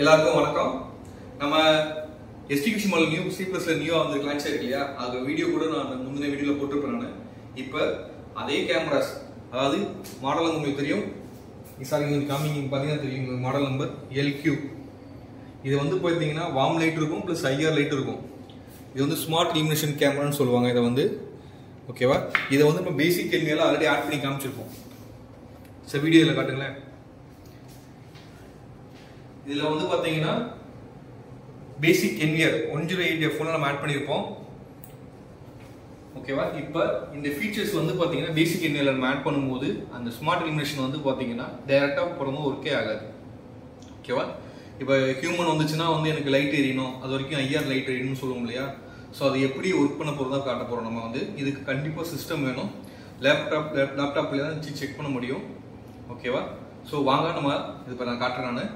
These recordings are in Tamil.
எல்லாருக்கும் வணக்கம். நம்ம எஸ்டிகியூஷன் மாடல் நியூ C++ நியூவா வந்து லான்ச் ஆயிருக்கு இல்லையா, அது வீடியோ கூட நான் முந்தின வீடியோல போட்டுருப்பேன். நான் இப்போ அதே கேமராஸ், அதாவது மாடல் உங்களுக்கு தெரியும், சாரி உங்களுக்கு காமிங் பார்த்தீங்கன்னா தெரியும், மாடல் நம்பர் LQ. இது வந்து பார்த்தீங்கன்னா வார்ம் லைட் இருக்கும் ப்ளஸ் IR லைட் இருக்கும். இது வந்து ஸ்மார்ட் இலுமினேஷன் கேமரான்னு சொல்லுவாங்க இதை வந்து. ஓகேவா, இதை வந்து நம்ம பேசிக் கேள்வியெல்லாம் ஆல்ரெடி ஆட் பண்ணி காமிச்சிருப்போம். சரி, வீடியோவில் காட்டுங்களேன். இதில் வந்து பார்த்தீங்கன்னா பேசிக் NVR 108F நம்ம ஆட் பண்ணியிருப்போம். ஓகேவா, இப்போ இந்த ஃபீச்சர்ஸ் வந்து பார்த்தீங்கன்னா பேசிக் NVR நம்ம ஆட் பண்ணும்போது அந்த ஸ்மார்ட் இலுமினேஷன் வந்து பார்த்தீங்கன்னா டைரெக்டாக போடும்போது ஒர்க்கே ஆகாது. ஓகேவா, இப்போ ஹியூமன் வந்துச்சுன்னா வந்து எனக்கு லைட் எரியணும், அது வரைக்கும் IR லைட் எரியணும்னு சொல்லுவோம் இல்லையா. ஸோ அது எப்படி ஒர்க் பண்ண போகிறதா காட்ட போகிறோம். நம்ம வந்து இதுக்கு கண்டிப்பாக சிஸ்டம் வேணும். லேப்டாப்லேயே தான் செக் பண்ண முடியும். ஓகேவா, ஸோ வாங்க நம்ம இது இப்போ நான் காட்டுறேன். நான்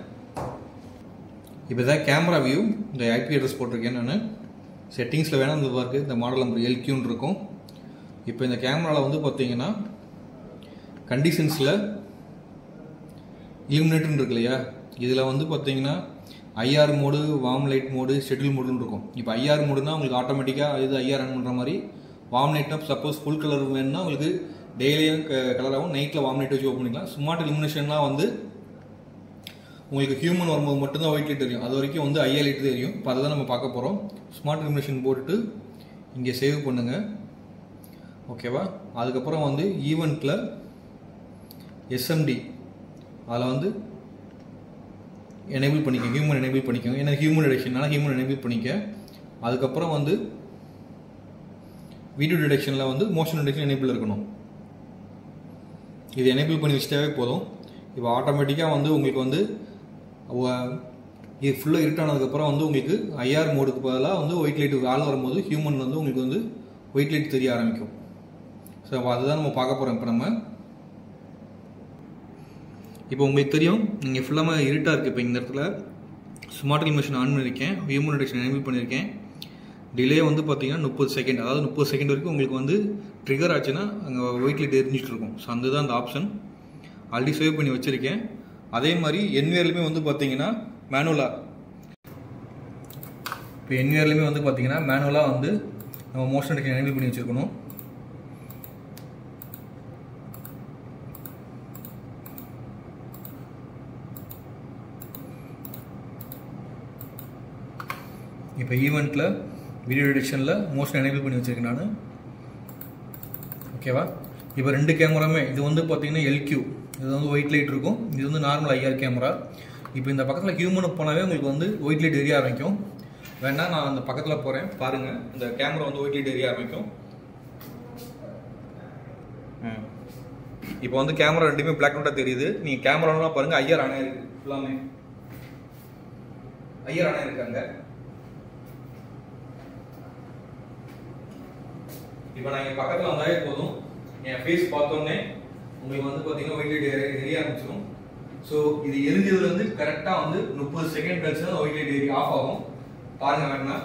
இப்போ தான் கேமரா வியூ, இந்த IP அட்ரஸ் போட்டிருக்கேன். நான் செட்டிங்ஸில் வேணால் இந்த இருக்குது, இந்த மாடல் நம்பர் LQன்னு இருக்கும். இப்போ இந்த கேமராவில் வந்து பார்த்தீங்கன்னா கண்டிஷன்ஸில் இலுமினேட்டர்னு இருக்கு இல்லையா, இதில் வந்து பார்த்தீங்கன்னா IR mode, warm light mode, schedule மோடுன்னு இருக்கும். இப்போ IR மோடுனா உங்களுக்கு ஆட்டோமேட்டிக்காக இது IR ஆன் பண்ணுற மாதிரி, வார்ம் லைட்னா சப்போஸ் ஃபுல் கலர் வேணும்னா உங்களுக்கு டெய்லியும் கலராகவும் நைட்டில் வார்ம் லைட் வச்சு ஓப்பன் பண்ணிக்கலாம். ஸ்மார்ட் இலுமினேஷன்லாம் வந்து உங்களுக்கு ஹியூமன் வரும்போது மட்டும்தான் ஒயிட் லைட் தெரியும், அது வரைக்கும் வந்து IR லைட் தெரியும். இப்போ அதை தான் நம்ம பார்க்க போகிறோம். ஸ்மார்ட் இலுமினேஷன் போட்டுட்டு இங்கே சேவ் பண்ணுங்கள். ஓகேவா, அதுக்கப்புறம் வந்து ஈவெண்ட்டில் SMD அதில் வந்து எனேபிள் பண்ணிக்க, ஹியூமன் எனேபிள் பண்ணிக்கோங்க. ஏன்னா ஹியூமன் டிடெக்ஷனால ஹியூமன் எனேபிள் பண்ணிக்க. அதுக்கப்புறம் வந்து வீடியோ டிடெக்ஷனில் வந்து மோஷன் டிடெக்ஷன் எனேபிள் இருக்கணும். இது எனேபிள் பண்ணி வச்சுட்டாவே போதும். இப்போ ஆட்டோமேட்டிக்காக வந்து உங்களுக்கு வந்து இது ஃபுல்லாக இருட்டானதுக்கப்புறம் வந்து உங்களுக்கு IR மோடுக்கு பதிலாக வந்து ஒயிட் லைட் வேலை வரும்போது ஹியூமன் வந்து உங்களுக்கு வந்து ஒயிட் லைட் தெரிய ஆரம்பிக்கும். ஸோ அதுதான் நம்ம பார்க்க போகிறோம். இப்போ உங்களுக்கு தெரியும், நீங்கள் ஃபுல்லாக இருட்டாக இருக்குது. இப்போ இந்த இடத்துல ஸ்மார்ட் இலுமினேஷன் ஆன் பண்ணியிருக்கேன், ஹியூமன் டிடெக்ஷன் எனேபிள் பண்ணியிருக்கேன். டிலே வந்து பார்த்தீங்கன்னா 30 செகண்ட், அதாவது 30 செகண்ட் வரைக்கும் உங்களுக்கு வந்து ட்ரிகர் ஆச்சுன்னா அங்கே ஒயிட் லைட் எரிஞ்சிட்டு இருக்கும். ஸோ அதுதான் அந்த ஆப்ஷன். ஆல்ரெடி சேவ் பண்ணி வச்சுருக்கேன். அதே மாதிரி NVRலையுமே வந்து பார்த்தீங்கன்னா மேனுவலாக, இப்போ NVRலையுமே வந்து பார்த்தீங்கன்னா மேனுவலாக வந்து நம்ம மோஷன் டிடெக்ஷன் எனேபிள் பண்ணி வச்சுருக்கணும். இப்போ ஈவெண்ட்டில் வீடியோ டிடெக்ஷனில் மோஷன் எனேபிள் பண்ணி வச்சுருக்கேன் நான். ஓகேவா, இப்போ ரெண்டு கேமராமே, இது வந்து பார்த்தீங்கன்னா LQ, இது வந்து ஒயிட் லைட் இருக்கும், இது வந்து நார்மல் IR கேமரா. இப்போ இந்த பக்கத்தில் ஹியூமனுக்கு போனாவே உங்களுக்கு வந்து ஒயிட் லைட் எரிய ஆரம்பிக்கும். வேணா நான் அந்த பக்கத்தில் போகிறேன் பாருங்கள், இந்த கேமரா வந்து ஒயிட் லைட் எரிய ஆரம்பிக்கும். இப்போ வந்து கேமரா ரெண்டுமே பிளாக் அவுட்டாக தெரியுது. நீங்கள் கேமராலாம் பாருங்கள், IR ஆனே இருக்கு, ஃபுல்லாமே IR ஆனே இருக்காங்க. இப்போ நான் என் பக்கத்தில் வந்தாலே போதும், என் ஃபேஸ் பார்த்தோன்னே உங்களுக்கு வந்து பார்த்தீங்கன்னா ஒயிட் லைட் எரிய ஆரம்பிச்சிடும். ஸோ இது எரிஞ்சதுலேருந்து கரெக்டாக வந்து 30 செகண்ட் கழிச்சு தான் ஒயிட் லைட் எரிய ஆஃப் ஆகும். பாருங்க வேணா.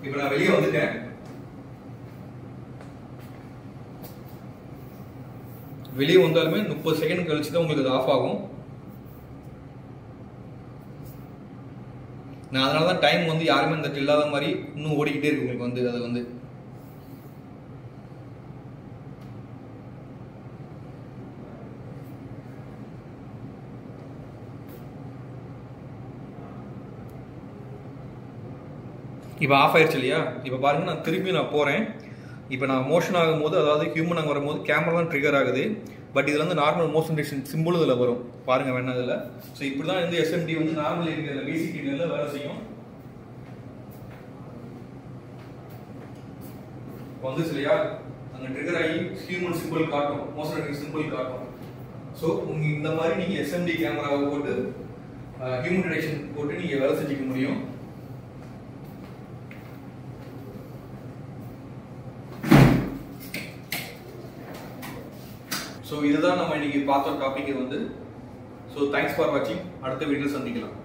இப்போ நான் வெளியே வந்துட்டேன். வெளியே வந்தாலுமே 30 செகண்ட் கழிச்சு தான் உங்களுக்கு அது ஆஃப் ஆகும். நான் அதனால தான் டைம் வந்து யாருமே இந்த இல்லாத மாதிரி இன்னும் ஓடிக்கிட்டே இருக்கு உங்களுக்கு வந்து. அது வந்து இப்போ ஆஃப் ஆயிடுச்சு இல்லையா. இப்போ பாருங்க, நான் திரும்பி போகிறேன். இப்போ நான் மோஷன் ஆகும்போது, அதாவது ஹியூமன் அங்கே வரும்போது கேமரா தான் ட்ரிகர் ஆகுது. பட் இதில் வந்து நார்மல் மோஷன் டிடெக்ஷன் சிம்பிள் இதில் வரும் பாருங்க வேணா இதில். ஸோ இப்படி தான் வந்து SMD வந்து நார்மல் இருக்கிற பேசிக் இதில் வேலை செய்யும். வந்துச்சு இல்லையா, அங்கே ட்ரிகர் ஆகி ஹியூமன் சிம்பிள் காட்டும், மோஷன் டிடெக்ஷன் சிம்பிள் காட்டும். ஸோ நீங்கள் இந்த மாதிரி நீங்கள் SMD கேமராவை போட்டு ஹியூமன் டிடெக்ஷன் போட்டு நீங்கள் வேலை செஞ்சுக்க முடியும். ஸோ இதுதான் நம்ம இன்னைக்கு பார்த்த டாபிக் வந்து. ஸோ தேங்க்ஸ் ஃபார் வாட்சிங். அடுத்த வீடியோவில் சந்திக்கலாம்.